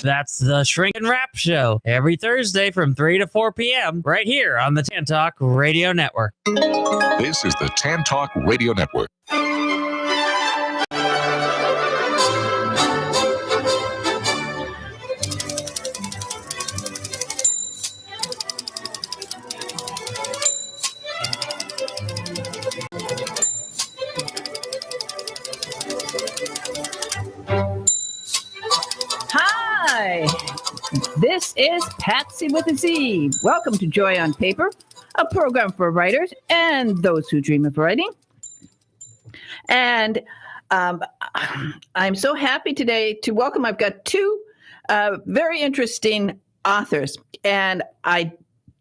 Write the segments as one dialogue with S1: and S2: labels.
S1: That's the Shrink and Wrap Show, every Thursday from 3 to 4 p.m. right here on the TAN Talk Radio Network.
S2: This is the TAN Talk Radio Network.
S3: Hi, this is Patsy with a Z. Welcome to Joy on Paper, a program for writers and those who dream of writing. And I'm so happy today to welcome, I've got two very interesting authors, and I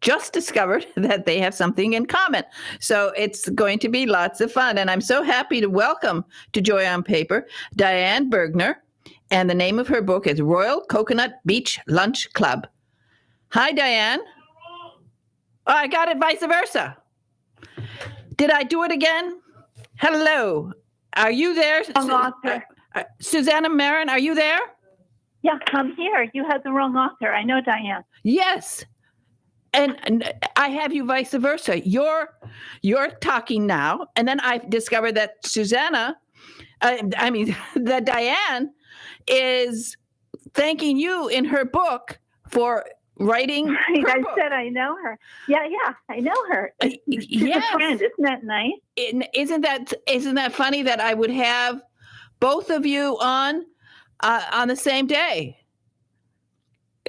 S3: just discovered that they have something in common. So it's going to be lots of fun. And I'm so happy to welcome to Joy on Paper, Diane Bergner. And the name of her book is Royal Coconut Beach Lunch Club. Hi, Diane. Oh, I got it vice versa. Did I do it again? Hello. Are you there? Susanna Marin, are you there?
S4: Yeah, I'm here. You had the wrong author. I know, Diane.
S3: Yes. And I have you vice versa. You're talking now. And then I discovered that that Diane is thanking you in her book for writing.
S4: Right, I said I know her. Yeah, I know her. She's a friend. Isn't that nice?
S3: Isn't that funny that I would have both of you on the same day?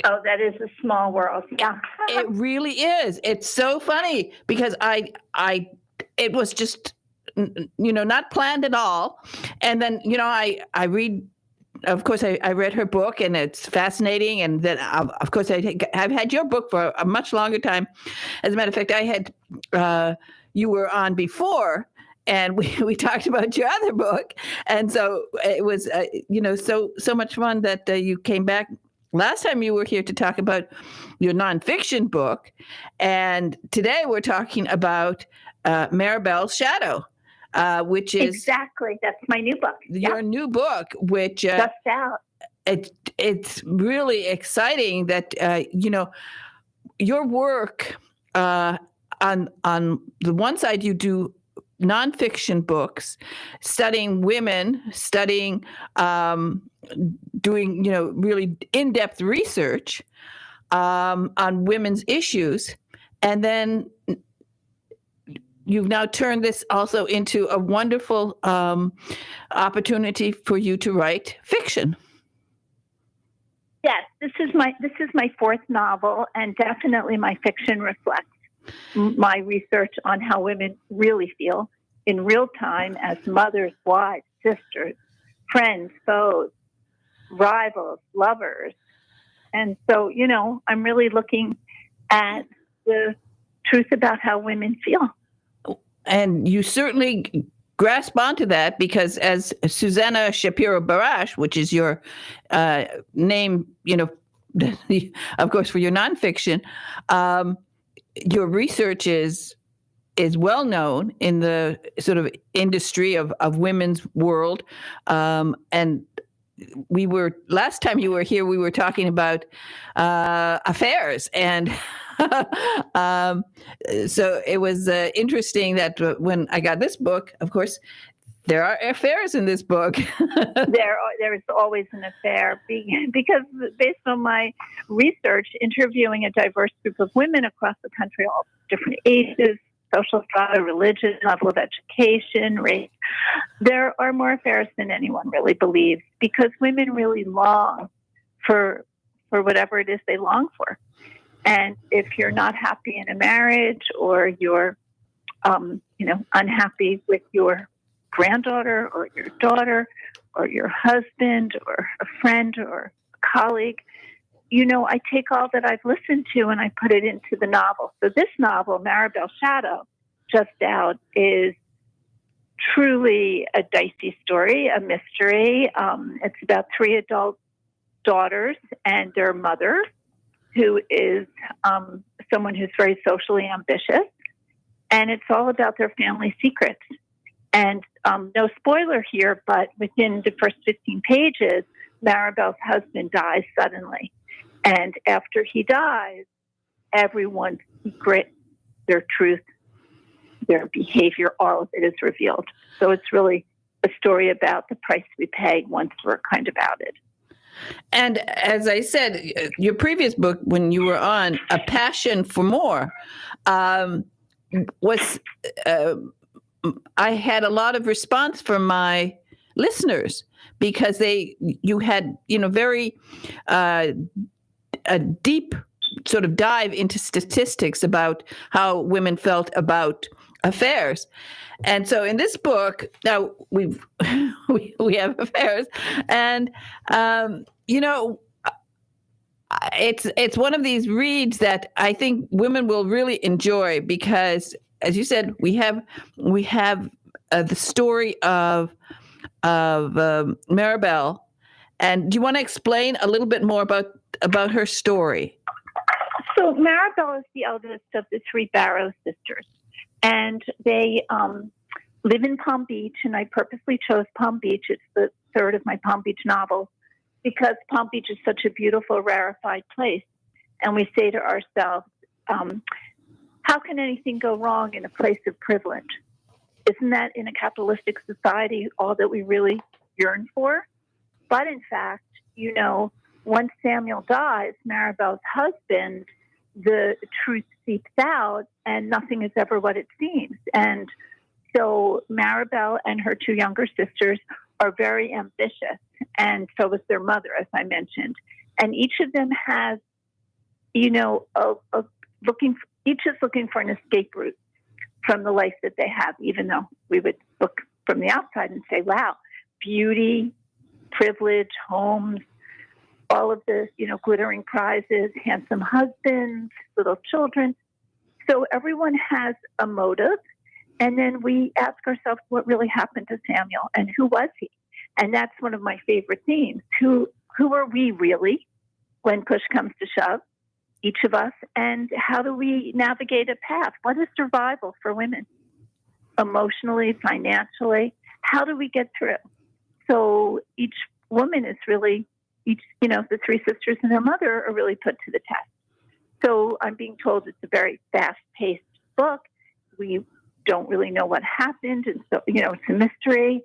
S4: Oh, that is a small world. Yeah,
S3: it really is. It's so funny because it was just not planned at all, and then I read. Of course, I read her book, and it's fascinating. And then, of course, I've had your book for a much longer time. As a matter of fact, I had you were on before, and we talked about your other book. And so it was, so much fun that you came back. Last time you were here to talk about your nonfiction book, and today we're talking about Maribel's Shadow. Which is
S4: exactly, that's my new book.
S3: Your new book, which
S4: just out.
S3: It's really exciting that your work on the one side you do nonfiction books, studying women, doing really in-depth research on women's issues, and then you've now turned this also into a wonderful opportunity for you to write fiction.
S4: Yes, this is my fourth novel, and definitely my fiction reflects my research on how women really feel in real time as mothers, wives, sisters, friends, foes, rivals, lovers. And so, I'm really looking at the truth about how women feel.
S3: And you certainly grasp onto that because as Susanna Shapiro-Barash, which is your name, of course, for your nonfiction, your research is well known in the sort of industry of women's world. And last time you were here, we were talking about affairs, and so it was interesting that when I got this book, of course, there are affairs in this book.
S4: There is always an affair because based on my research, interviewing a diverse group of women across the country, all different ages, social strata, religion, level of education, race, there are more affairs than anyone really believes because women really long for whatever it is they long for. And if you're not happy in a marriage or you're, unhappy with your granddaughter or your daughter or your husband or a friend or a colleague, I take all that I've listened to and I put it into the novel. So this novel, Maribel's Shadow, just out, is truly a dicey story, a mystery. It's about three adult daughters and their mother, who is someone who's very socially ambitious. And it's all about their family secrets. And no spoiler here, but within the first 15 pages, Maribel's husband dies suddenly. And after he dies, everyone's secret, their truth, their behavior, all of it is revealed. So it's really a story about the price we pay once we're kind of outed.
S3: And as I said, your previous book, when you were on A Passion for More, was I had a lot of response from my listeners because you had very a deep sort of dive into statistics about how women felt about affairs. And so in this book, now we have affairs, and it's one of these reads that I think women will really enjoy because, as you said, we have the story of Maribel. And do you want to explain a little bit more about her story?
S4: So Maribel is the eldest of the three Barrow sisters, and they live in Palm Beach, and I purposely chose Palm Beach. It's the third of my Palm Beach novels because Palm Beach is such a beautiful, rarefied place. And we say to ourselves, how can anything go wrong in a place of privilege? Isn't that in a capitalistic society all that we really yearn for? But in fact, once Samuel dies, Maribel's husband, the truth seeps out and nothing is ever what it seems. And so Maribel and her two younger sisters are very ambitious, and so is their mother, as I mentioned. And each of them has, each is looking for an escape route from the life that they have, even though we would look from the outside and say, wow, beauty, privilege, homes, all of this, glittering prizes, handsome husbands, little children. So everyone has a motive. And then we ask ourselves what really happened to Samuel and who was he? And that's one of my favorite themes. Who are we really when push comes to shove, each of us? And how do we navigate a path? What is survival for women? Emotionally, financially, how do we get through? So each woman is really, the three sisters and their mother are really put to the test. So I'm being told it's a very fast-paced book. We don't really know what happened, and so it's a mystery,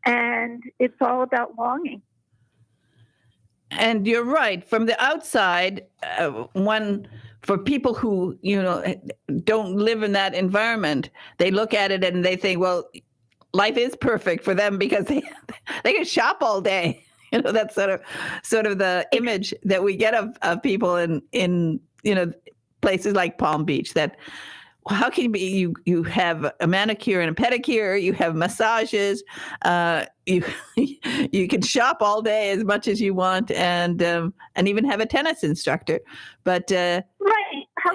S4: and it's all about longing.
S3: And you're right. From the outside, for people who don't live in that environment, they look at it and they think, well, life is perfect for them because they can shop all day. That's sort of the image that we get of people in places like Palm Beach. That how can you have a manicure and a pedicure, you have massages, you can shop all day as much as you want, and even have a tennis instructor. But
S4: right, how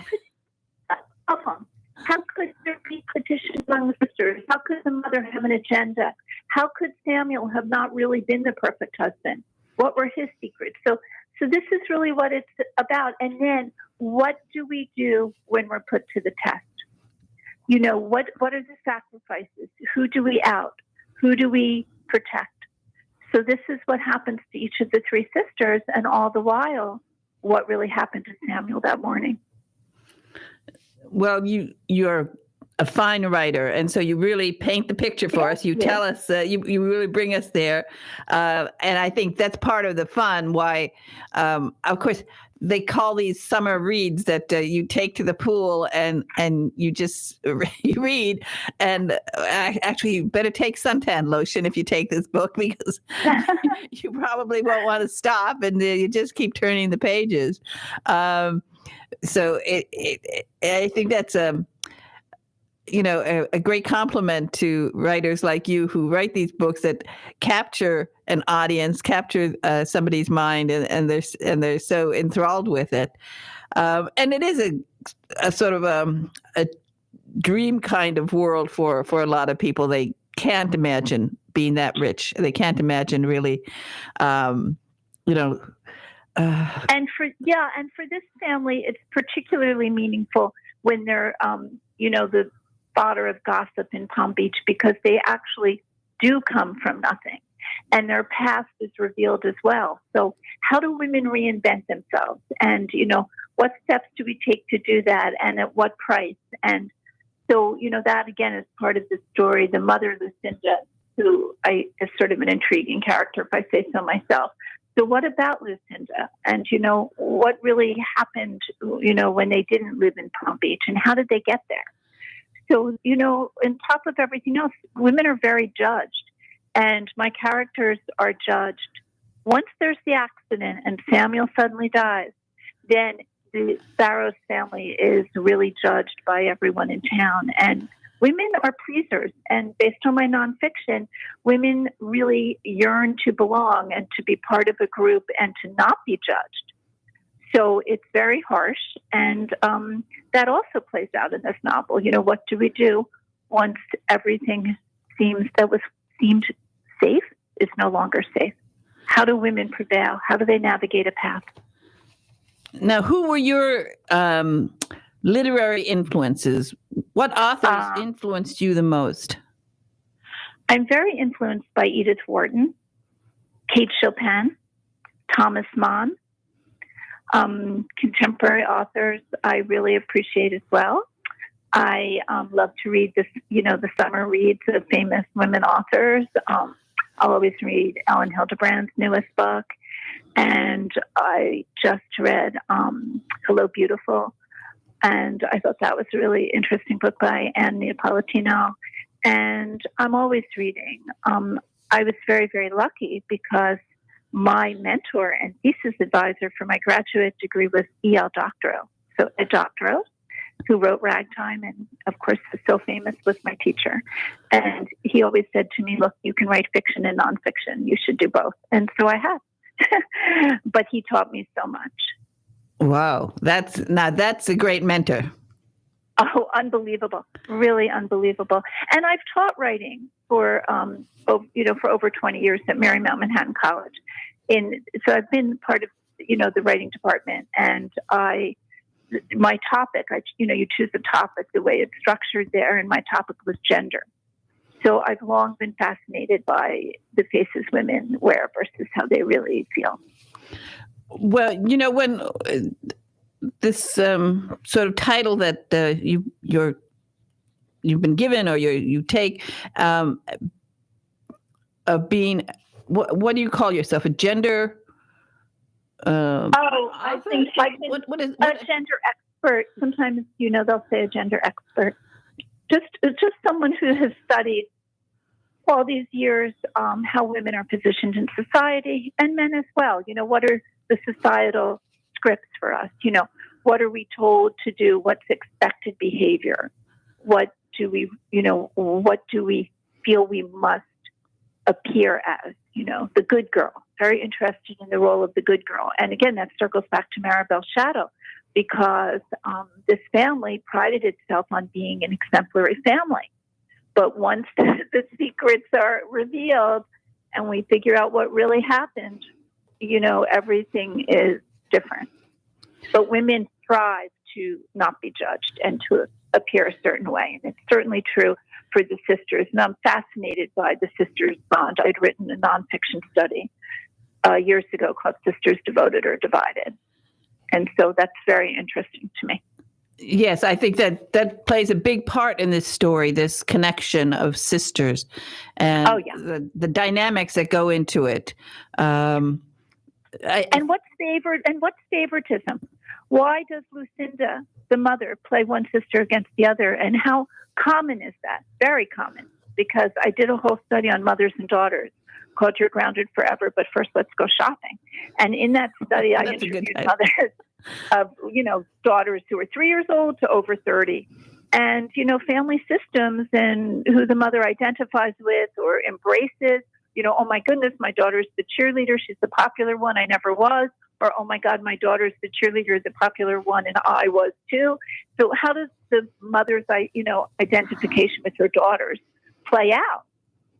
S4: could there be competition among the sisters? How could the mother have an agenda? How could Samuel have not really been the perfect husband? What were his secrets? So this is really what it's about. And then what do we do when we're put to the test? What are the sacrifices? Who do we out? Who do we protect? So this is what happens to each of the three sisters, and all the while, what really happened to Samuel that morning.
S3: Well, you're a fine writer, and so you really paint the picture for us. You tell us, you really bring us there, and I think that's part of the fun. Why, of course, they call these summer reads that you take to the pool and you just you read. And actually, you better take suntan lotion if you take this book, because you probably won't want to stop, and you just keep turning the pages. So I think that's a great compliment to writers like you who write these books that capture an audience, capture somebody's mind, and they're so enthralled with it. And it is a sort of a dream kind of world for a lot of people. They can't imagine being that rich. They can't imagine really, And
S4: for this family, it's particularly meaningful when they're, the fodder of gossip in Palm Beach, because they actually do come from nothing. and their past is revealed as well. So how do women reinvent themselves? And, what steps do we take to do that, and at what price? And so, that again is part of the story. The mother, Lucinda, who is sort of an intriguing character, if I say so myself. So what about Lucinda? And, what really happened, when they didn't live in Palm Beach, and how did they get there? So, on top of everything else, women are very judged, and my characters are judged. Once there's the accident and Samuel suddenly dies, then the Barrows family is really judged by everyone in town. And women are pleasers. And based on my nonfiction, women really yearn to belong and to be part of a group and to not be judged. So it's very harsh. And that also plays out in this novel. What do we do once everything seemed safe is no longer safe? How do women prevail? How do they navigate a path?
S3: Now, who were your literary influences? What authors influenced you the most?
S4: I'm very influenced by Edith Wharton, Kate Chopin, Thomas Mann. Contemporary authors I really appreciate as well. I love to read the summer reads of famous women authors. I'll always read Ellen Hildebrand's newest book. And I just read Hello, Beautiful. And I thought that was a really interesting book by Anne Neapolitano. And I'm always reading. I was very, very lucky because my mentor and thesis advisor for my graduate degree was E.L. Doctorow. So Ed Doctorow, who wrote Ragtime and, of course, was so famous, was my teacher. And he always said to me, look, you can write fiction and nonfiction. You should do both. And so I have. But he taught me so much.
S3: Wow. That's a great mentor.
S4: Oh, unbelievable. Really unbelievable. And I've taught writing for over 20 years at Marymount Manhattan College. So I've been part of, the writing department, and my topic, you choose a topic, the way it's structured there, and my topic was gender. So I've long been fascinated by the faces women wear versus how they really feel.
S3: Well, when this sort of title that you've been given or you take of being, what do you call yourself? A gender?
S4: I think
S3: what is
S4: a gender expert. Sometimes they'll say a gender expert. Just someone who has studied all these years how women are positioned in society, and men as well. What are the societal scripts for us? What are we told to do? What's expected behavior? What do we feel we must appear as? The good girl. Very interested in the role of the good girl. And again, that circles back to Maribel's Shadow, because this family prided itself on being an exemplary family. But once the secrets are revealed and we figure out what really happened, everything is different. But women strive to not be judged and to appear a certain way. And it's certainly true for the sisters. And I'm fascinated by the sisters' bond. I'd written a nonfiction study years ago called Sisters Devoted or Divided. And so that's very interesting to me.
S3: Yes, I think that plays a big part in this story, this connection of sisters and the dynamics that go into it. And
S4: what's favoritism? Why does Lucinda, the mother, play one sister against the other? And how common is that? Very common, because I did a whole study on mothers and daughters called You're Grounded Forever, but first let's go shopping. And in that study, I interviewed mothers of, daughters who were 3 years old to over 30. And, family systems and who the mother identifies with or embraces. Oh my goodness, my daughter's the cheerleader. She's the popular one. I never was. Or, oh my God, my daughter's the cheerleader, the popular one, and I was too. So how does the mother's, identification with her daughters play out?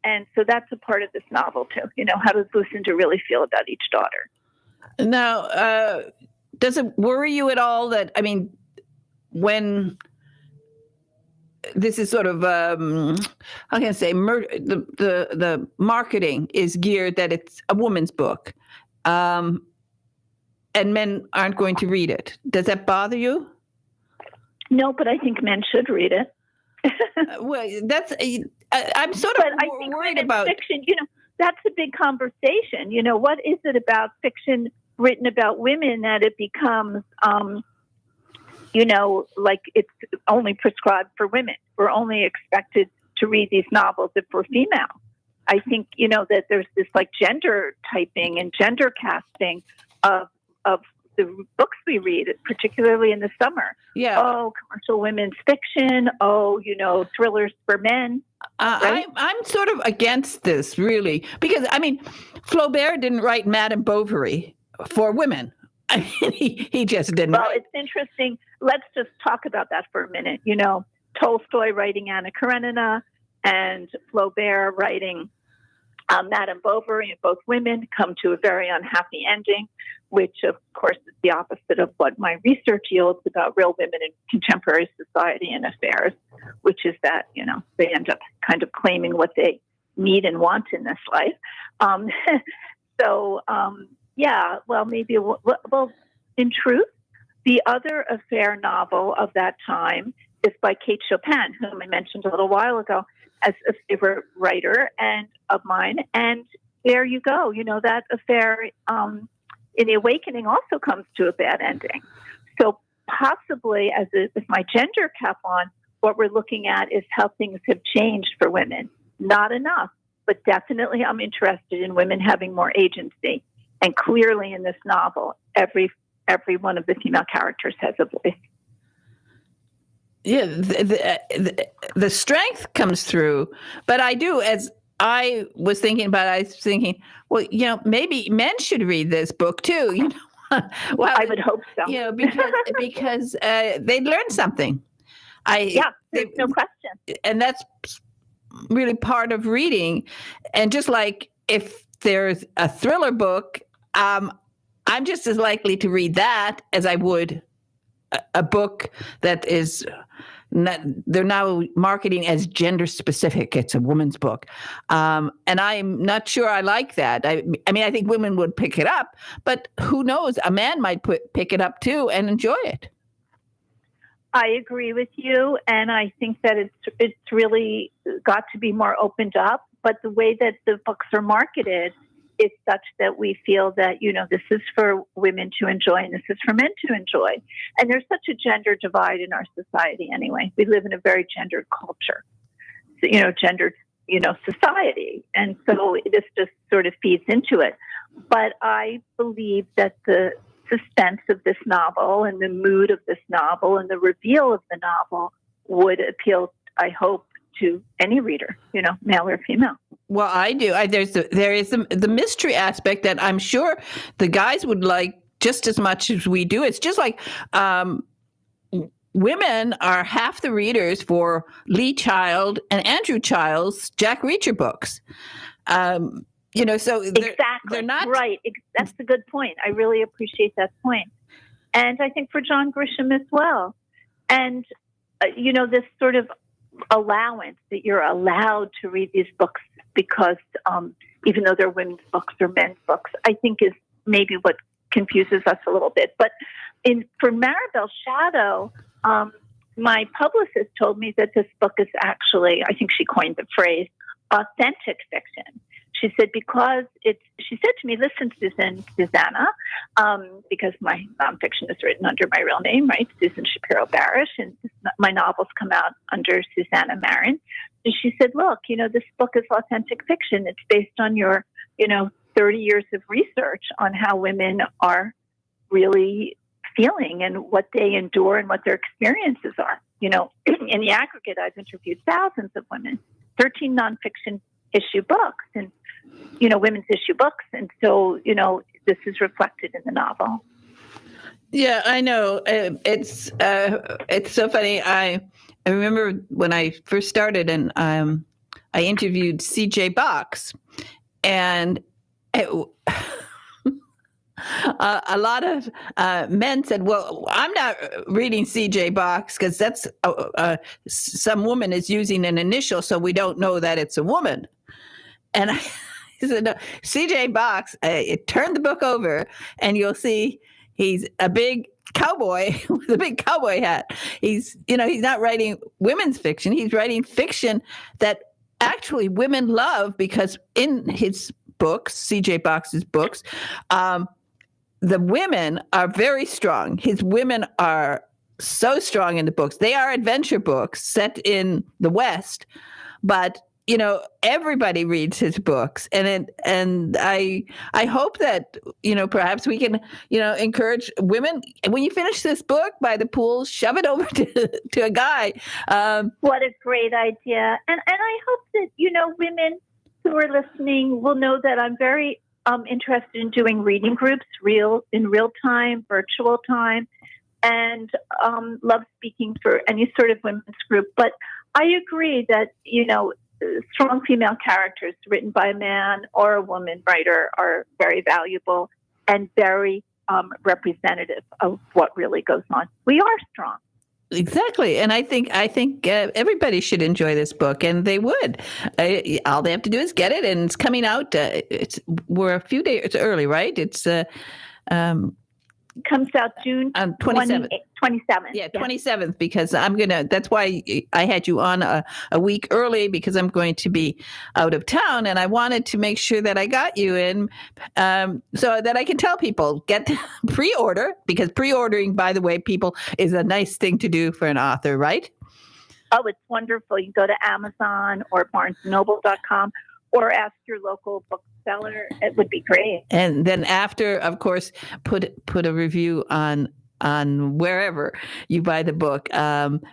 S4: And so that's a part of this novel too. How does Lucinda really feel about each daughter?
S3: Now, does it worry you at all that, when this is sort of how can I say the marketing is geared that it's a woman's book, and men aren't going to read it. Does that bother you?
S4: No, but I think men should read it.
S3: Well, that's I'm sort of worried about
S4: fiction. That's a big conversation. What is it about fiction written about women that it becomes, like it's only prescribed for women? We're only expected to read these novels if we're female. I think, that there's this like gender typing and gender casting of the books we read, particularly in the summer.
S3: Yeah.
S4: Oh, commercial women's fiction. Oh, thrillers for men. Right?
S3: I'm sort of against this, really, because Flaubert didn't write Madame Bovary for women. He just didn't.
S4: Well, it's interesting. Let's just talk about that for a minute. Tolstoy writing Anna Karenina and Flaubert writing Madame Bovary, and both women come to a very unhappy ending, which, of course, is the opposite of what my research yields about real women in contemporary society and affairs, which is that, they end up kind of claiming what they need and want in this life. In truth, the other affair novel of that time is by Kate Chopin, whom I mentioned a little while ago as a favorite writer and of mine. And there you go. That affair in The Awakening also comes to a bad ending. So possibly, with my gender cap on, what we're looking at is how things have changed for women. Not enough, but definitely I'm interested in women having more agency. And clearly in this novel, every one of the female characters has a voice.
S3: Yeah, the strength comes through, but as I was thinking, well, maybe men should read this book too. Well,
S4: I would hope so.
S3: Because they'd learn something.
S4: There's no question.
S3: And that's really part of reading. And just like if there's a thriller book, I'm just as likely to read that as I would a book that is they're now marketing as gender specific. It's a woman's book. And I'm not sure I like that. I think women would pick it up, but who knows? A man might pick it up too and enjoy it.
S4: I agree with you. And I think that it's really got to be more opened up. But the way that the books are marketed is such that we feel that, this is for women to enjoy and this is for men to enjoy. And there's such a gender divide in our society anyway. We live in a very gendered culture, gendered, society. And so this just sort of feeds into it. But I believe that the suspense of this novel and the mood of this novel and the reveal of the novel would appeal, I hope, to any reader, male or female.
S3: Well, I do. There is the mystery aspect that I'm sure the guys would like just as much as we do. It's just like women are half the readers for Lee Child and Andrew Child's Jack Reacher books. So they're not
S4: right. That's a good point. I really appreciate that point. And I think for John Grisham as well. And, this sort of allowance that you're allowed to read these books because even though they're women's books or men's books, I think is maybe what confuses us a little bit. But for Maribel's Shadow, my publicist told me that this book is actually, I think she coined the phrase, authentic fiction. She said, she said to me, listen, Susanna, because my nonfiction is written under my real name, right? Susan Shapiro Barish, and my novels come out under Susanna Marin. And she said, look, this book is authentic fiction. It's based on your, 30 years of research on how women are really feeling and what they endure and what their experiences are. In the aggregate, I've interviewed thousands of women, 13 nonfiction issue books and, women's issue books. And so, this is reflected in the novel.
S3: Yeah, I know. It's so funny. I remember when I first started and I interviewed C.J. Box and A lot of men said, "Well, I'm not reading C.J. Box because that's some woman is using an initial, so we don't know that it's a woman." And I said, "No, C.J. Box. Turn the book over, and you'll see he's a big cowboy with a big cowboy hat. He's not writing women's fiction. He's writing fiction that actually women love because in his books, C.J. Box's books." The women are very strong. His women are so strong in the books. They are adventure books set in the West, but everybody reads his books, and I hope that perhaps we can encourage women. When you finish this book by the pool, shove it over to a guy.
S4: What a great idea! And I hope that women who are listening will know that I'm very interested in doing reading groups, in real time, virtual time, and love speaking for any sort of women's group. But I agree that, strong female characters written by a man or a woman writer are very valuable and very representative of what really goes on. We are strong.
S3: Exactly, and I think everybody should enjoy this book, and they would. All they have to do is get it, and it's coming out. We're a few days early, right? It's
S4: comes out June
S3: 27th.
S4: 27th.
S3: Yeah, 27th, because that's why I had you on a week early, because I'm going to be out of town, and I wanted to make sure that I got you in so that I can tell people, get pre-order, because pre-ordering, by the way, people, is a nice thing to do for an author, right?
S4: Oh, it's wonderful. You can go to Amazon or BarnesandNoble.com or ask your local bookseller. It would be great.
S3: And then after, of course, put a review on wherever you buy the book,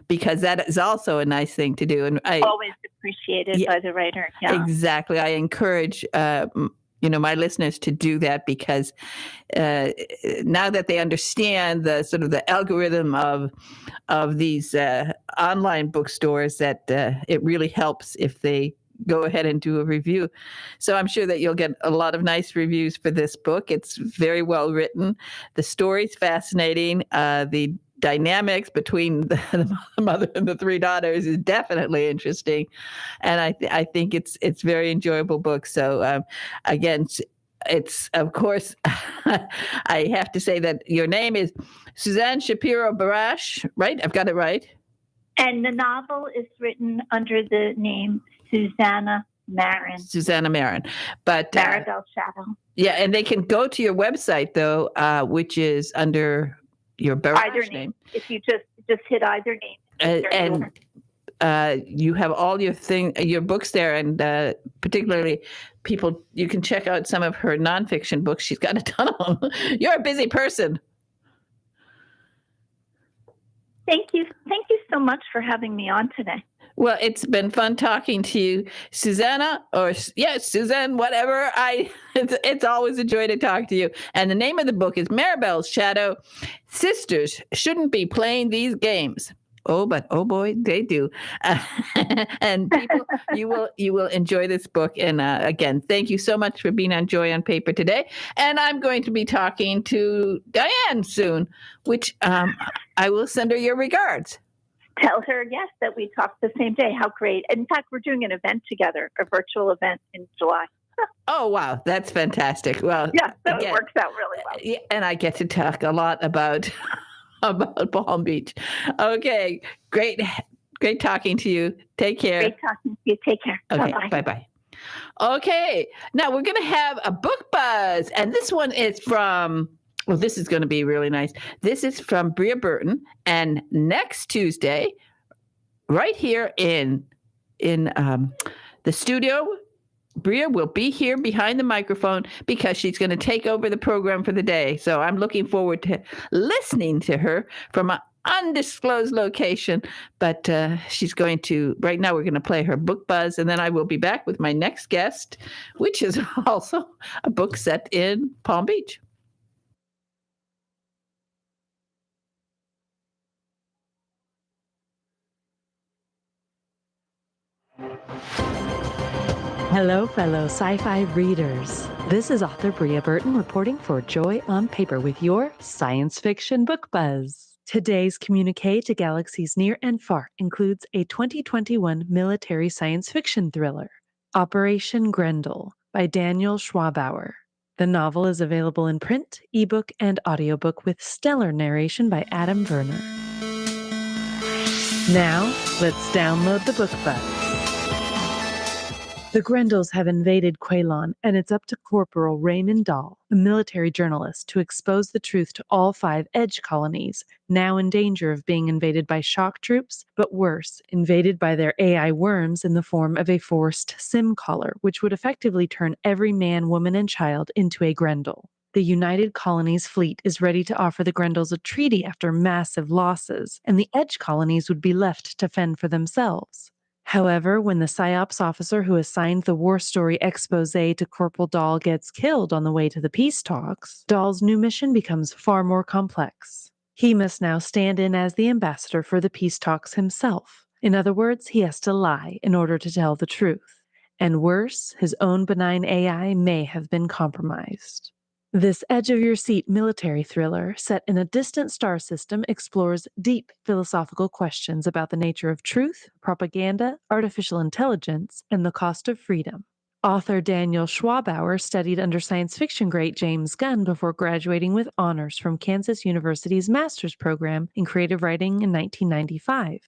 S3: because that is also a nice thing to do. And I
S4: always appreciated by the writer. Yeah,
S3: exactly. I encourage my listeners to do that, because now that they understand the sort of the algorithm of these online bookstores, that it really helps if they go ahead and do a review. So I'm sure that you'll get a lot of nice reviews for this book. It's very well written. The story's fascinating. The dynamics between the mother and the three daughters is definitely interesting. And I think it's very enjoyable book. So again, it's of course, I have to say that your name is Suzanne Shapiro Barash, right? I've got it right.
S4: And the novel is written under the name Susanna Marin.
S3: But
S4: Maribel's Shadow.
S3: Yeah, and they can go to your website though, which is under your Barash name.
S4: If you just hit either name.
S3: And you have all your books there, and particularly people, you can check out some of her nonfiction books. She's got a ton of them. You're a busy person.
S4: Thank you so much for having me on today.
S3: Well, it's been fun talking to you, Suzanne, whatever. It's always a joy to talk to you. And the name of the book is Maribel's Shadow. Sisters shouldn't be playing these games. Oh, but oh boy, they do. And people, you will enjoy this book. And again, thank you so much for being on Joy on Paper today. And I'm going to be talking to Diane soon, which I will send her your regards.
S4: Tell her, yes, that we talked the same day. How great. In fact, we're doing an event together, a virtual event in July.
S3: Oh, wow. That's fantastic. Well,
S4: yeah, so again, it works out really well.
S3: Yeah, and I get to talk a lot about Palm Beach. Okay. Great talking to you. Take care.
S4: Great talking to you. Take care.
S3: Okay.
S4: Bye-bye.
S3: Bye-bye. Okay. Now we're going to have a book buzz. And this one is from... Well, this is going to be really nice. This is from Bria Burton, and next Tuesday, right here in the studio, Bria will be here behind the microphone because she's going to take over the program for the day. So I'm looking forward to listening to her from an undisclosed location. But she's going to, right now, we're going to play her book buzz, and then I will be back with my next guest, which is also a book set in Palm Beach.
S5: Hello, fellow sci-fi readers. This is author Bria Burton reporting for Joy on Paper with your science fiction book buzz. Today's communique to galaxies near and far includes a 2021 military science fiction thriller, Operation Grendel by Daniel Schwabauer. The novel is available in print, ebook, and audiobook with stellar narration by Adam Werner. Now, let's download the book buzz. The Grendels have invaded Quailon, and it's up to Corporal Raymond Dahl, a military journalist, to expose the truth to all 5 Edge colonies, now in danger of being invaded by shock troops, but worse, invaded by their AI worms in the form of a forced sim collar, which would effectively turn every man, woman, and child into a Grendel. The United Colonies fleet is ready to offer the Grendels a treaty after massive losses, and the Edge colonies would be left to fend for themselves. However, when the PSYOPs officer who assigned the war story expose to Corporal Dahl gets killed on the way to the peace talks, Dahl's new mission becomes far more complex. He must now stand in as the ambassador for the peace talks himself. In other words, he has to lie in order to tell the truth. And worse, his own benign AI may have been compromised. This edge-of-your-seat military thriller, set in a distant star system, explores deep philosophical questions about the nature of truth, propaganda, artificial intelligence, and the cost of freedom. Author Daniel Schwabauer studied under science fiction great James Gunn before graduating with honors from Kansas University's master's program in creative writing in 1995.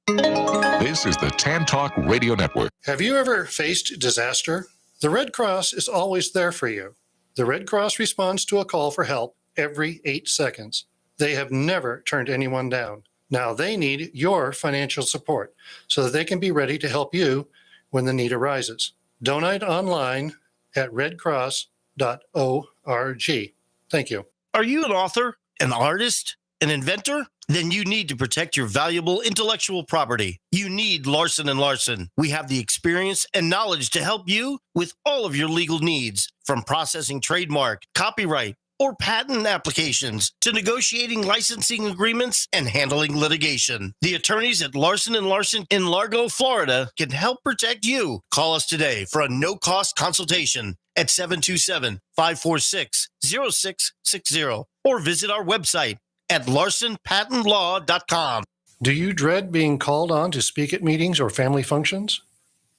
S2: This is the Tan Talk Radio Network.
S6: Have you ever faced disaster? The Red Cross is always there for you. The Red Cross responds to a call for help every 8 seconds. They have never turned anyone down. Now they need your financial support so that they can be ready to help you when the need arises. Donate online at redcross.org. Thank you.
S7: Are you an author, an artist, an inventor? Then you need to protect your valuable intellectual property. You need Larson & Larson. We have the experience and knowledge to help you with all of your legal needs, from processing trademark, copyright, or patent applications to negotiating licensing agreements and handling litigation. The attorneys at Larson & Larson in Largo, Florida can help protect you. Call us today for a no-cost consultation at 727-546-0660 or visit our website at larsonpatentlaw.com.
S6: Do you dread being called on to speak at meetings or family functions?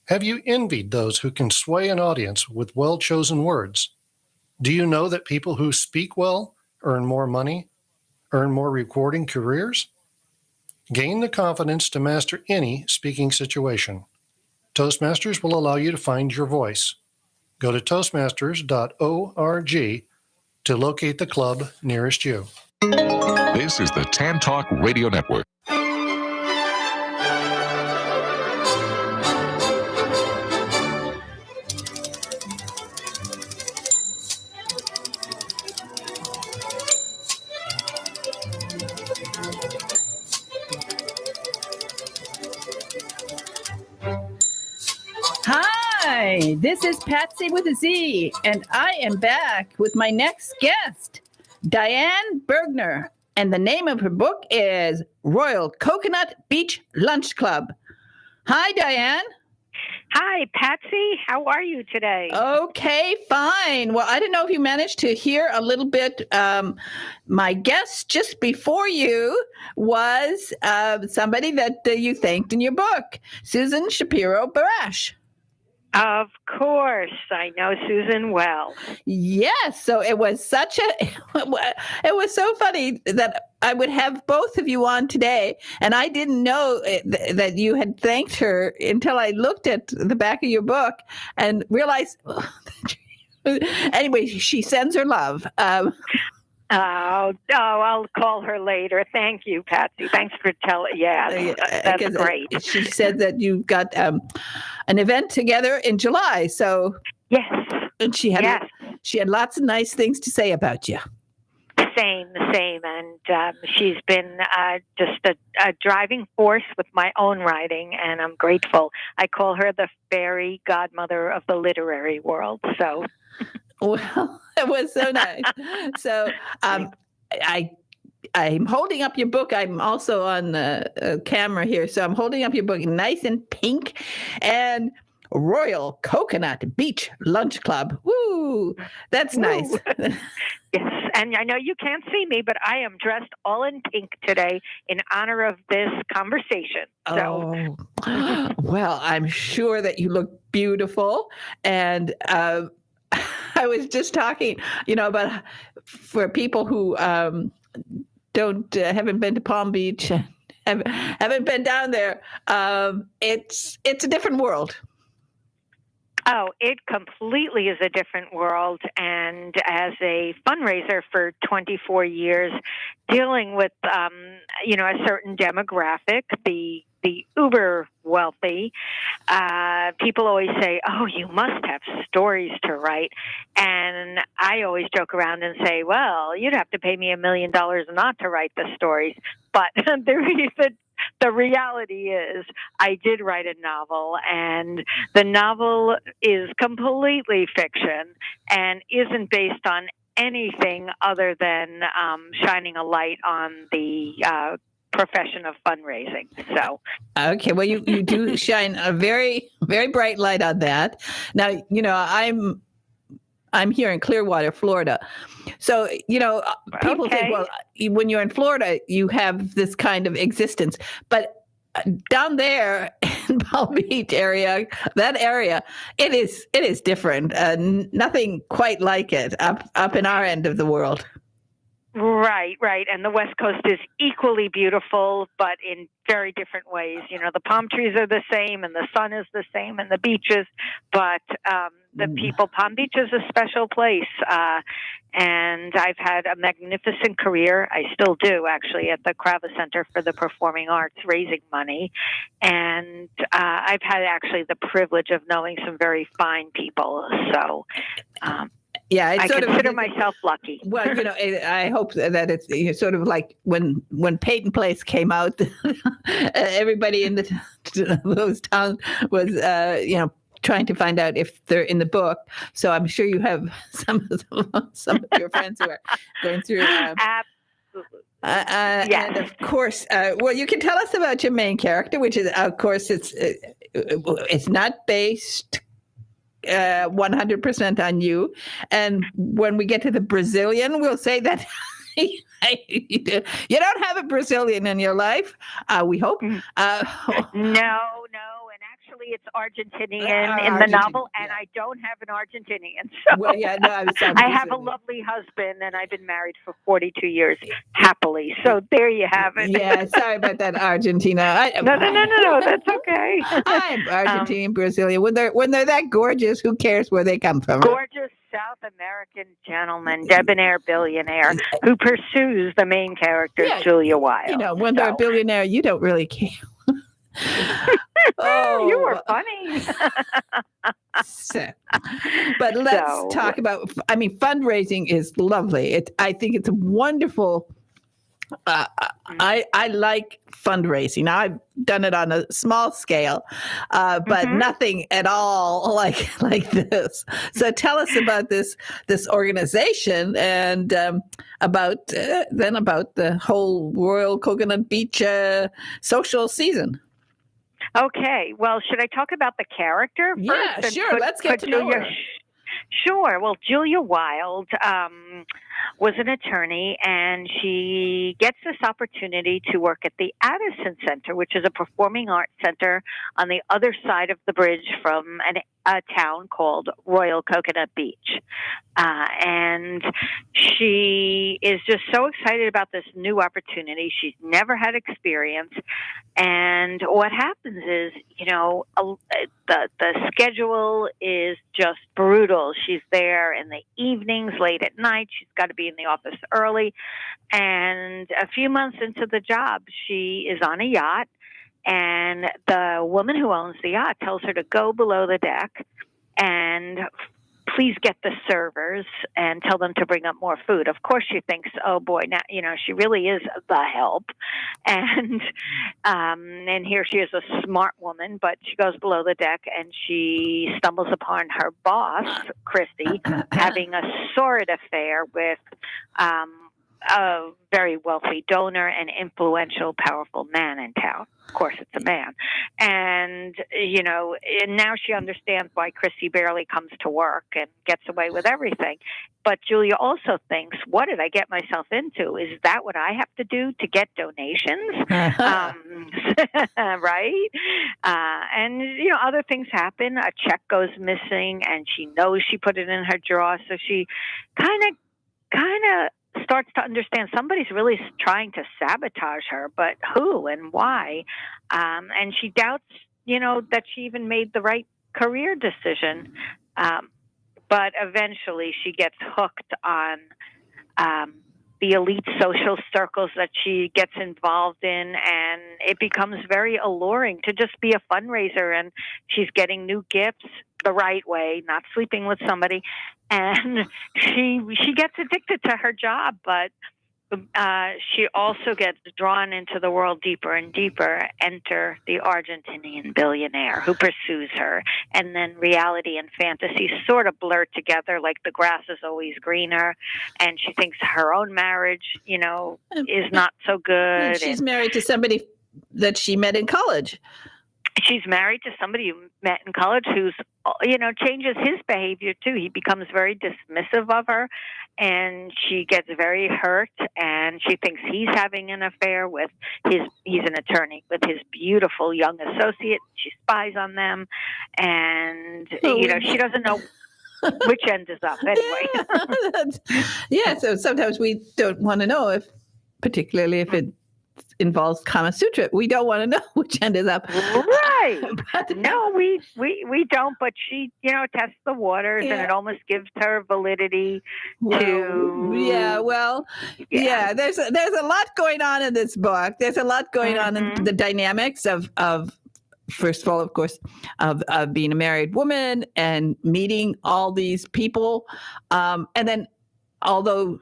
S6: Have you envied those who can sway an audience with well-chosen words? Do you know that people who speak well earn more money, earn more rewarding careers? Gain the confidence to master any speaking situation. Toastmasters will allow you to find your voice. Go to toastmasters.org to locate the club nearest you.
S2: This is the Tan Talk Radio Network.
S3: Hi, this is Patsy with a Z, and I am back with my next guest, Diane Bergner, and the name of her book is Royal Coconut Beach Lunch Club. Hi, Diane.
S8: Hi, Patsy. How are you today?
S3: Okay, fine. Well, I don't know if you managed to hear a little bit. My guest just before you was somebody that you thanked in your book, Susan Shapiro Barash.
S8: Of course. I know Susan well.
S3: Yes. So it was it was so funny that I would have both of you on today. And I didn't know that you had thanked her until I looked at the back of your book and realized, anyway, she sends her love.
S8: I'll call her later. Thank you, Patsy. Thanks for telling. Yeah, that's great.
S3: She said that you've got an event together in July. So
S8: yes,
S3: and she had lots of nice things to say about you.
S8: The same, and she's been just a driving force with my own writing, and I'm grateful. I call her the fairy godmother of the literary world. So.
S3: Well, it was so nice. So I'm holding up your book. I'm also on the camera here. So I'm holding up your book, nice and pink. And Royal Coconut Beach Lunch Club. Woo! That's nice.
S8: Yes, and I know you can't see me, but I am dressed all in pink today in honor of this conversation. So,
S3: well, I'm sure that you look beautiful. And I was just talking, about for people who haven't been to Palm Beach, haven't been down there. It's a different world.
S8: Oh, it completely is a different world. And as a fundraiser for 24 years, dealing with, a certain demographic, the uber wealthy, people always say, oh, you must have stories to write. And I always joke around and say, well, you'd have to pay me $1 million not to write the stories. But the reality is I did write a novel, and the novel is completely fiction and isn't based on anything other than shining a light on the profession of fundraising. So,
S3: okay, well, you do shine a very, very bright light on that. Now, I'm here in Clearwater, Florida. So, people think, well, when you're in Florida, you have this kind of existence. But down there in Palm Beach area, it is different. Nothing quite like it up in our end of the world.
S8: Right. And the West Coast is equally beautiful, but in very different ways. The palm trees are the same, and the sun is the same, and the beaches, but the people, Palm Beach is a special place. And I've had a magnificent career. I still do, actually, at the Crava Center for the Performing Arts, raising money. And I've had actually the privilege of knowing some very fine people. So,
S3: yeah,
S8: I consider myself lucky.
S3: Well, I hope that it's sort of like when Peyton Place came out, everybody in those towns was, trying to find out if they're in the book. So I'm sure you have some of your friends who are going through.
S8: Absolutely. Yes.
S3: And of course, well, you can tell us about your main character, which is, of course, it's not based 100% on you. And when we get to the Brazilian, we'll say that you don't have a Brazilian in your life. We hope.
S8: No. And actually, it's Argentinian in the novel, and I don't have an Argentinian. So
S3: well, yeah, no,
S8: I have a lovely husband, and I've been married for 42 years happily. So there you have it.
S3: Yeah, sorry about that, Argentina.
S8: No, that's okay.
S3: I'm Argentinian, Brazilian. When they're that gorgeous, who cares where they come from?
S8: Gorgeous South American gentleman, debonair billionaire, who pursues the main character, Julia Wilde.
S3: When they're a billionaire, you don't really care.
S8: Oh, you were funny.
S3: But let's talk about, fundraising is lovely. I think it's a wonderful, I like fundraising. Now, I've done it on a small scale, but nothing at all like this. So tell us about this organization and about the whole Royal Coconut Beach social season.
S8: Okay. Well, should I talk about the character first?
S3: Yeah, sure. Let's get to know her.
S8: Sure. Well, Julia Wilde was an attorney, and she gets this opportunity to work at the Addison Center, which is a performing arts center on the other side of the bridge from a town called Royal Coconut Beach. And she is just so excited about this new opportunity. She's never had experience. And what happens is, the schedule is just brutal. She's there in the evenings, late at night. She's got to be in the office early. And a few months into the job, she is on a yacht. And the woman who owns the yacht tells her to go below the deck and please get the servers and tell them to bring up more food. Of course, she thinks, oh boy, now, she really is the help. And here she is, a smart woman, but she goes below the deck and she stumbles upon her boss, Christy, having a sordid affair with a very wealthy donor and influential, powerful man in town. Of course, it's a man. And, and now she understands why Chrissy barely comes to work and gets away with everything. But Julia also thinks, what did I get myself into? Is that what I have to do to get donations? Right? And, other things happen. A check goes missing and she knows she put it in her drawer. So she kind of starts to understand somebody's really trying to sabotage her, but who and why? And she doubts, that she even made the right career decision. But eventually she gets hooked on the elite social circles that she gets involved in, and it becomes very alluring to just be a fundraiser, and she's getting new gifts the right way, not sleeping with somebody, and she gets addicted to her job, but she also gets drawn into the world deeper and deeper. Enter the Argentinian billionaire who pursues her, and then reality and fantasy sort of blur together, like the grass is always greener, and she thinks her own marriage, is not so good.
S3: And she's married to somebody that she met in college.
S8: She's married to somebody who met in college who's, changes his behavior too. He becomes very dismissive of her, and she gets very hurt, and she thinks he's having an affair with he's an attorney, with his beautiful young associate. She spies on them, and, she doesn't know which end is up anyway.
S3: Yeah, so sometimes we don't want to know particularly if it involves Kama Sutra. We don't want to know which end is up.
S8: Right. No, we don't, but she, tests the waters, and it almost gives her validity to...
S3: Yeah, there's a lot going on in this book. There's a lot going on in the dynamics of first of all, of course, of being a married woman and meeting all these people. And then, although,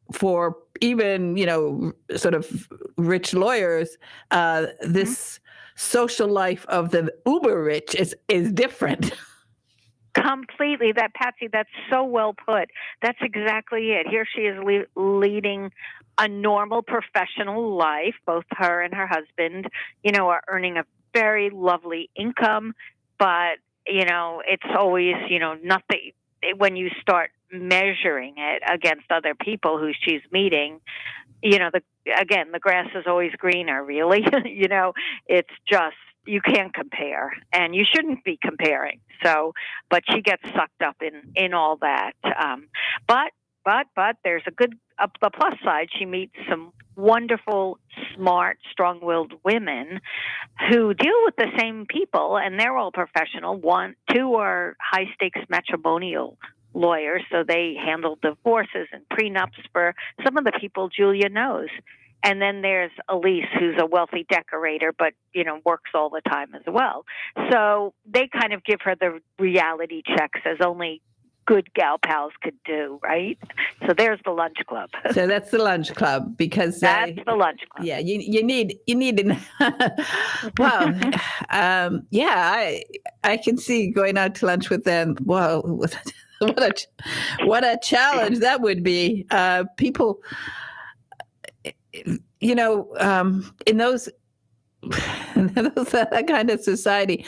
S3: for even, sort of rich lawyers, this social life of the uber rich is different.
S8: Completely. Patsy, that's so well put. That's exactly it. Here she is leading a normal professional life. Both her and her husband, are earning a very lovely income, but, it's always, nothing. When you start measuring it against other people who she's meeting, the grass is always greener, really. It's just, you can't compare, and you shouldn't be comparing. So, but she gets sucked up in all that. But there's the plus side. She meets some wonderful, smart, strong-willed women who deal with the same people, and they're all professional. Two are high-stakes matrimonial lawyers, so they handle divorces and prenups for some of the people Julia knows. And then there's Elise, who's a wealthy decorator, but, works all the time as well. So they kind of give her the reality checks as only good gal pals could do, right? So there's the lunch club.
S3: So that's the lunch club, because
S8: that's the lunch club.
S3: Yeah, you need wow. I can see going out to lunch with them. Wow, what a challenge that would be. People, in those that kind of society,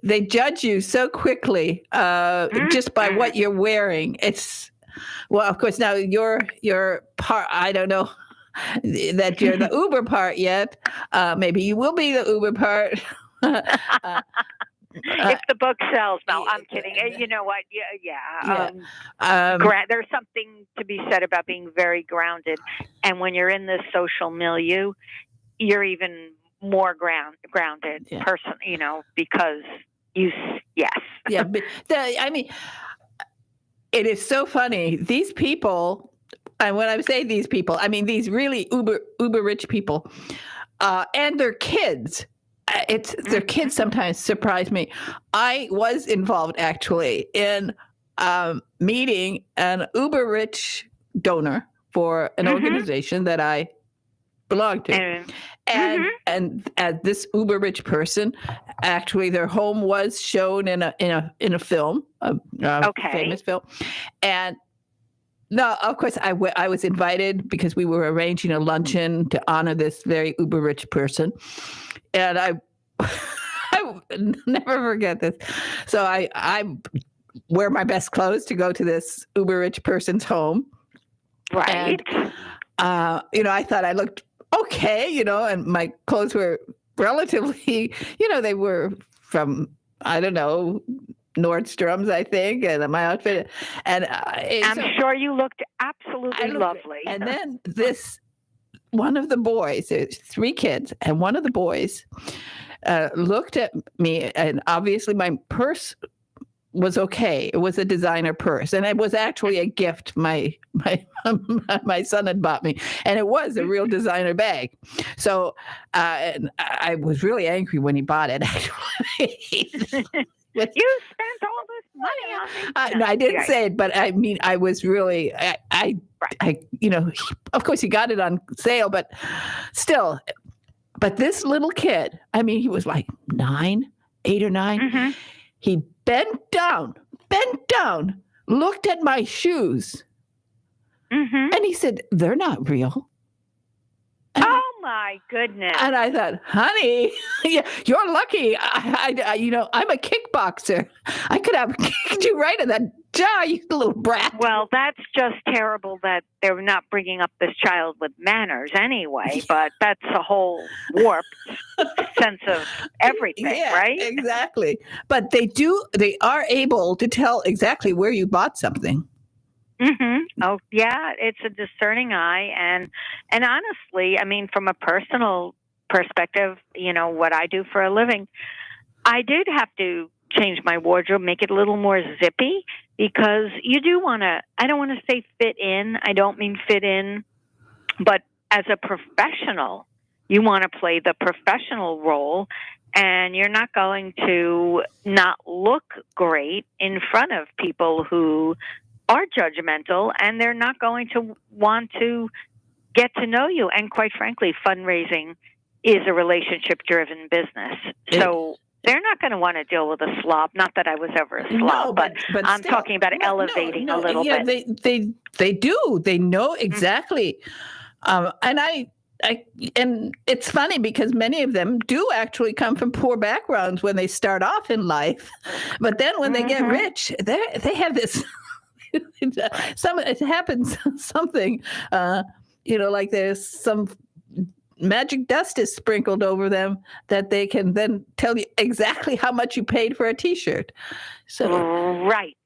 S3: they judge you so quickly just by what you're wearing. Of course, now your part, I don't know that you're the Uber part yet. Maybe you will be the Uber part.
S8: If the book sells. No, I'm kidding. You know what? Yeah. There's something to be said about being very grounded. And when you're in this social milieu, you're even more grounded person, because yes.
S3: Yeah. But it is so funny. These people, and when I say these people, I mean these really uber rich people, and their kids. Their kids sometimes surprise me. I was involved actually in meeting an uber rich donor for an organization that I belonged to, and this uber rich person, actually, their home was shown in a film, a famous film, and No, of course, I was invited because we were arranging a luncheon to honor this very uber rich person. And I will never forget this. So I wear my best clothes to go to this uber rich person's home.
S8: Right.
S3: And, I thought I looked okay, and my clothes were relatively, they were from, I don't know, Nordstrom's, I think, and my outfit. And
S8: I'm sure you looked absolutely lovely.
S3: And then one of the boys, there's 3 kids, and one of the boys looked at me, and obviously my purse was okay. It was a designer purse, and it was actually a gift my son had bought me, and it was a real designer bag. So and I was really angry when he bought it. Actually,
S8: you spent all this money on me.
S3: No, I didn't say it, but I mean, I was really, I of course he got it on sale, but still. But this little kid, I mean, he was like 8 or 9.
S8: Mm-hmm.
S3: He bent down, looked at my shoes, and he said, "They're not real." And
S8: oh my goodness!
S3: And I thought, honey, you're lucky. I'm a kickboxer. I could have kicked you right in the jaw, you little brat.
S8: Well, that's just terrible that they're not bringing up this child with manners anyway. But that's a whole warped sense of everything, right?
S3: Exactly. But they are able to tell exactly where you bought something.
S8: Mm-hmm. Oh, yeah. It's a discerning eye. And honestly, I mean, from a personal perspective, what I do for a living, I did have to change my wardrobe, make it a little more zippy, because you do want to, I don't want to say fit in. I don't mean fit in, but as a professional, you want to play the professional role, and you're not going to not look great in front of people who are judgmental, and they're not going to want to get to know you. And quite frankly, fundraising is a relationship-driven business. So they're not going to want to deal with a slob. Not that I was ever a slob, but I'm still talking about elevating a little bit.
S3: They do. They know exactly. And it's funny because many of them do actually come from poor backgrounds when they start off in life, but then when they get rich, they have this. It happens something, like there's some magic dust is sprinkled over them that they can then tell you exactly how much you paid for a T-shirt. So
S8: right,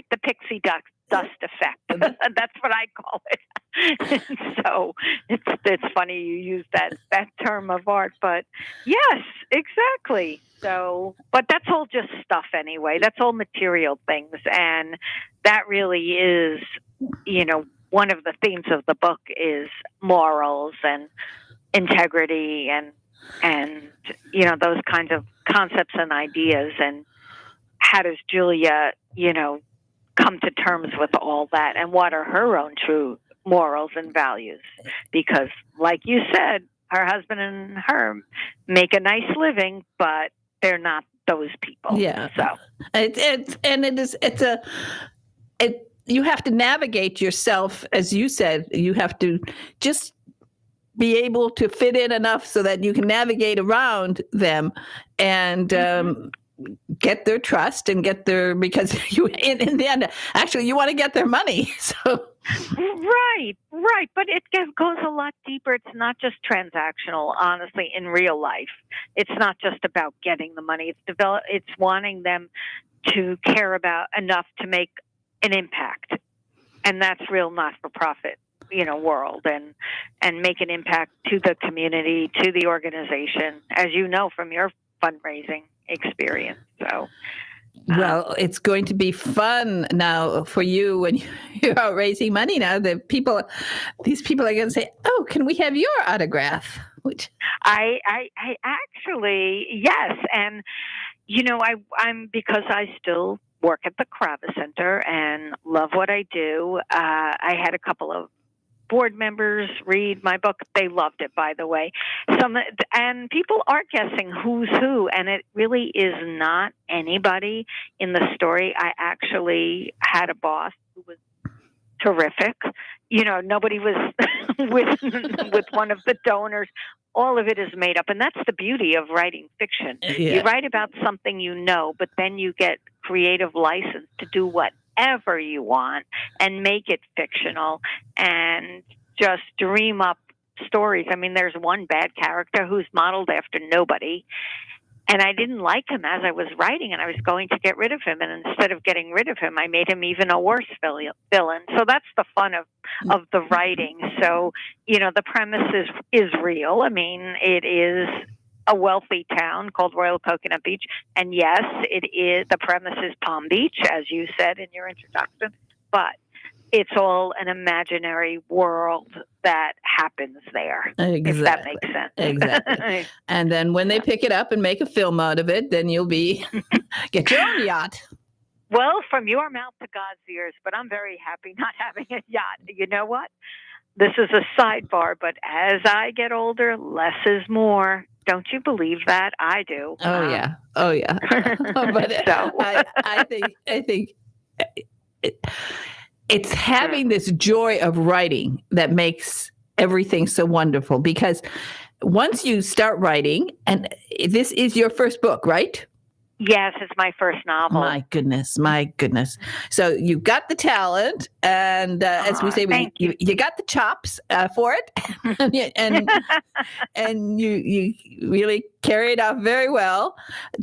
S8: the pixie dust effect. That's what I call it. So it's funny you use that term of art, but yes, exactly. So, but that's all just stuff anyway. That's all material things, and that really is, one of the themes of the book is morals and integrity and those kinds of concepts and ideas. And how does Julia, come to terms with all that, and what are her own true morals and values? Because, like you said, her husband and her make a nice living, but they're not those people.
S3: Yeah.
S8: So
S3: you have to navigate yourself, as you said. You have to just be able to fit in enough so that you can navigate around them and get their trust and get their, because you in the end, actually, you want to get their money. So.
S8: Right. But it goes a lot deeper. It's not just transactional, honestly, in real life. It's not just about getting the money. It's wanting them to care about enough to make an impact. And that's real not-for-profit, world, and make an impact to the community, to the organization, as you know from your fundraising experience. So.
S3: Well, it's going to be fun now for you when you're out raising money. Now these people are going to say, "Oh, can we have your autograph?" Which
S8: I actually, yes, and I'm because I still work at the Crava Center and love what I do. I had a couple of board members read my book. They loved it, by the way. And people are guessing who's who, and it really is not anybody in the story. I actually had a boss who was terrific. Nobody was with one of the donors. All of it is made up. And that's the beauty of writing fiction.
S3: Yeah.
S8: You write about something but then you get creative license to do whatever you want and make it fictional and just dream up stories. I mean, there's one bad character who's modeled after nobody. And I didn't like him as I was writing, and I was going to get rid of him. And instead of getting rid of him, I made him even a worse villain. So that's the fun of the writing. So, the premise is real. I mean, it is a wealthy town called Royal Coconut Beach. And yes, it is. The premise is Palm Beach, as you said in your introduction. But it's all an imaginary world that happens there,
S3: Exactly.
S8: if that makes sense.
S3: Exactly. And then when they pick it up and make a film out of it, then you'll get your own yacht.
S8: Well, from your mouth to God's ears, but I'm very happy not having a yacht. You know what? This is a sidebar, but as I get older, less is more. Don't you believe that? I do.
S3: Oh, yeah. But
S8: So.
S3: I think it's having this joy of writing that makes everything so wonderful, because once you start writing, and this is your first book, right?
S8: Yes, it's my first novel.
S3: My goodness. So you got the talent, and as we say, you got the chops for it, and you really carry it off very well,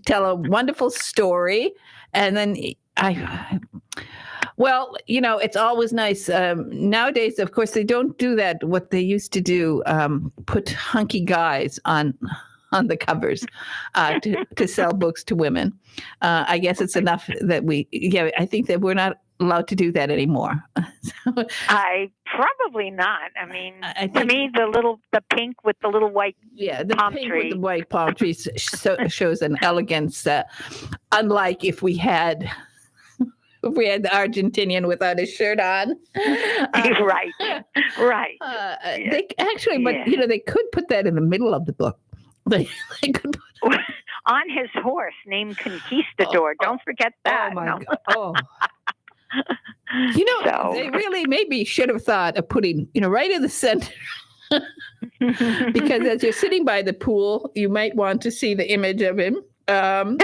S3: tell a wonderful story, and then well, it's always nice. Nowadays, of course, they don't do that, what they used to do, put hunky guys on the covers to sell books to women. I guess it's enough that I think that we're not allowed to do that anymore.
S8: I probably not. I mean,
S3: I think,
S8: to me, the pink with the little white
S3: the
S8: palm
S3: pink
S8: tree.
S3: with the white palm trees shows an elegance, unlike if we had the Argentinian without his shirt on.
S8: Right.
S3: They actually, but they could put that in the middle of the book. They could put
S8: on his horse named Conquistador. Don't forget that.
S3: Oh my God. Oh. They really maybe should have thought of putting, right in the center. Because as you're sitting by the pool, you might want to see the image of him. Anyway.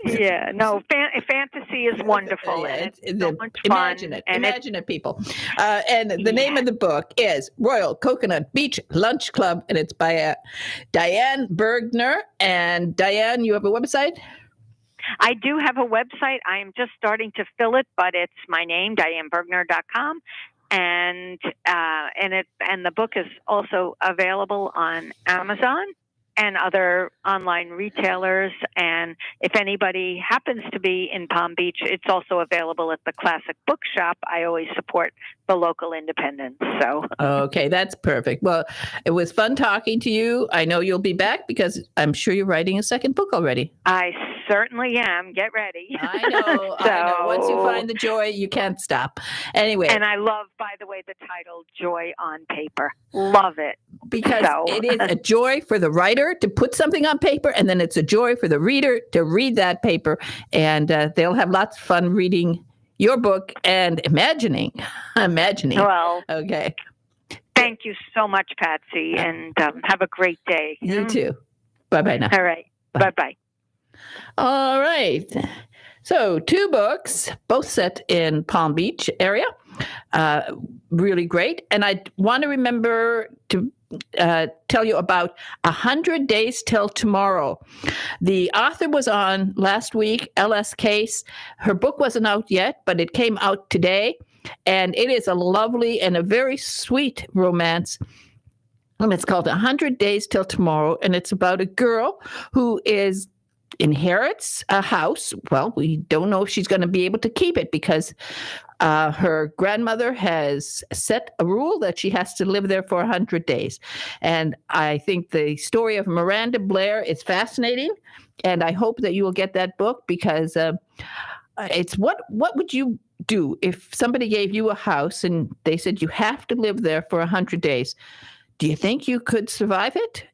S8: Yeah, no, fantasy is wonderful. And it's so much fun.
S3: Imagine it, people. And the name of the book is Royal Coconut Beach Lunch Club, and it's by Diane Bergner. And Diane, you have a website?
S8: I do have a website. I am just starting to fill it, but it's my name, DianeBergner.com. And the book is also available on Amazon and other online retailers. And if anybody happens to be in Palm Beach, it's also available at the Classic Bookshop. I always support the local independents. So
S3: okay, that's perfect. Well, it was fun talking to you. I know you'll be back because I'm sure you're writing a second book already.
S8: I certainly am. Get ready.
S3: I know. I know. Once you find the joy, you can't stop. Anyway.
S8: And I love, by the way, the title Joy on Paper. Love it.
S3: Because it is a joy for the writer to put something on paper, and then it's a joy for the reader to read that paper. And they'll have lots of fun reading your book and imagining.
S8: Well,
S3: okay.
S8: Thank you so much, Patsy, and have a great day.
S3: You too. Bye-bye now.
S8: All right. Bye-bye.
S3: All right. So 2 books, both set in Palm Beach area. Really great. And I want to remember to tell you about 100 Days Till Tomorrow. The author was on last week, L.S. Case. Her book wasn't out yet, but it came out today. And it is a lovely and a very sweet romance. And it's called 100 Days Till Tomorrow. And it's about a girl who inherits a house. Well, we don't know if she's going to be able to keep it because her grandmother has set a rule that she has to live there for 100 days. And I think the story of Miranda Blair is fascinating. And I hope that you will get that book because it's what would you do if somebody gave you a house and they said you have to live there for 100 days? Do you think you could survive it?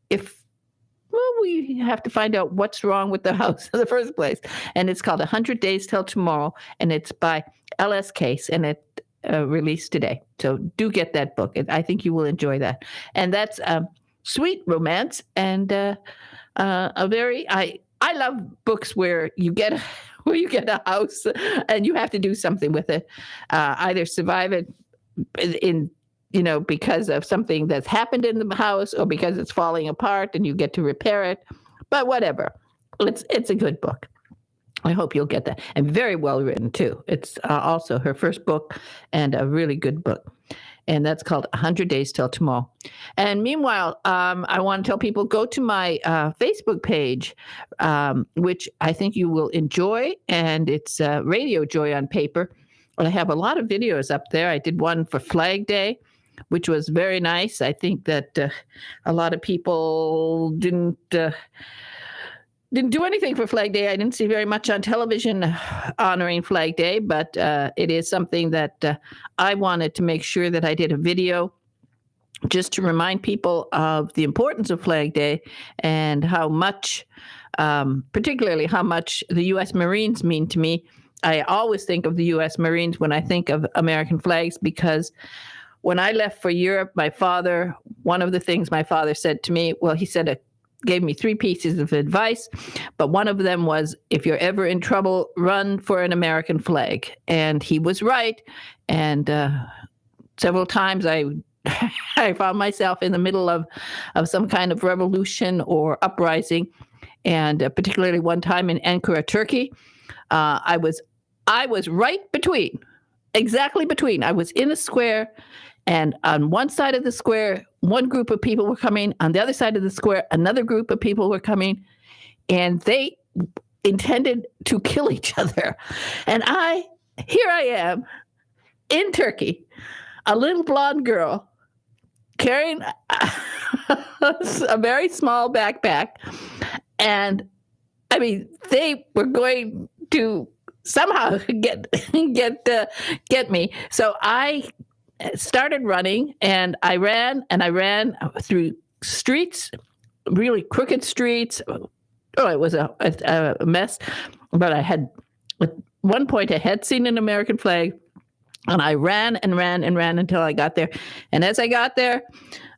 S3: we have to find out what's wrong with the house in the first place. And it's called 100 Days Till Tomorrow, and it's by L.S. Case, and it released today. So do get that book. I think you will enjoy that. And that's sweet romance and a very I love books where you get a house and you have to do something with it, either survive it in because of something that's happened in the house or because it's falling apart and you get to repair it. But whatever, it's a good book. I hope you'll get that. And very well written, too. It's also her first book and a really good book. And that's called 100 Days Till Tomorrow. And meanwhile, I want to tell people, go to my Facebook page, which I think you will enjoy. And it's Radio Joy on Paper. And I have a lot of videos up there. I did one for Flag Day, which was very nice. I think that a lot of people didn't do anything for Flag Day. I didn't see very much on television honoring Flag Day, but it is something that I wanted to make sure that I did a video just to remind people of the importance of Flag Day and how much, particularly how much the U.S. Marines mean to me. I always think of the U.S. Marines when I think of American flags, because when I left for Europe, one of the things my father said to me, well, he said gave me 3 pieces of advice, but one of them was, if you're ever in trouble, run for an American flag. And he was right. And several times I found myself in the middle of some kind of revolution or uprising. And particularly one time in Ankara, Turkey, I was exactly between. I was in a square, and on one side of the square, one group of people were coming. On the other side of the square, another group of people were coming, and they intended to kill each other. And here I am in Turkey, a little blonde girl carrying a very small backpack. And I mean, they were going to somehow get me. So I started running, and I ran through streets, really crooked streets. Oh, it was a mess. But at one point I had seen an American flag, and I ran until I got there. And as I got there,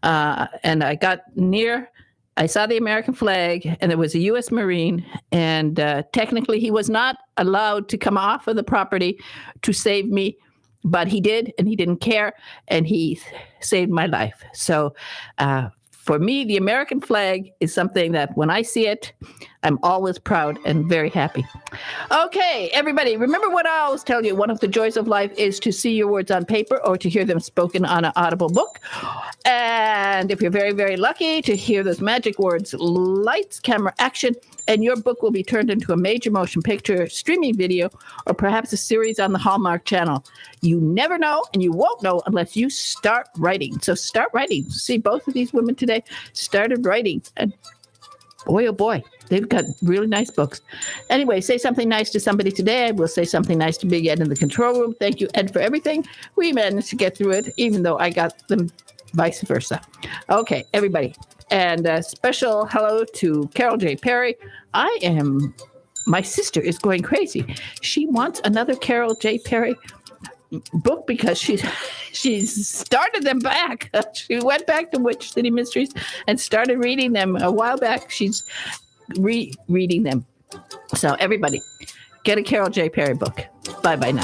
S3: and I got near, I saw the American flag, and there was a U.S. Marine, and technically he was not allowed to come off of the property to save me, but he did, and he didn't care, and he saved my life. So for me, the American flag is something that when I see it, I'm always proud and very happy. Okay, everybody, remember what I always tell you. One of the joys of life is to see your words on paper or to hear them spoken on an audible book. And if you're very, very lucky to hear those magic words, lights, camera, action, and your book will be turned into a major motion picture, streaming video, or perhaps a series on the Hallmark Channel. You never know, and you won't know unless you start writing. So start writing. See, both of these women today started writing. And boy, oh boy, they've got really nice books. Anyway, say something nice to somebody today. I will say something nice to Big Ed in the control room. Thank you, Ed, for everything. We managed to get through it, even though I got them vice versa. Okay, everybody. And a special hello to Carol J. Perry. My sister is going crazy. She wants another Carol J. Perry book because she's started them back. She went back to Witch City Mysteries and started reading them a while back. She's rereading them. So everybody, get a Carol J. Perry book. Bye-bye now.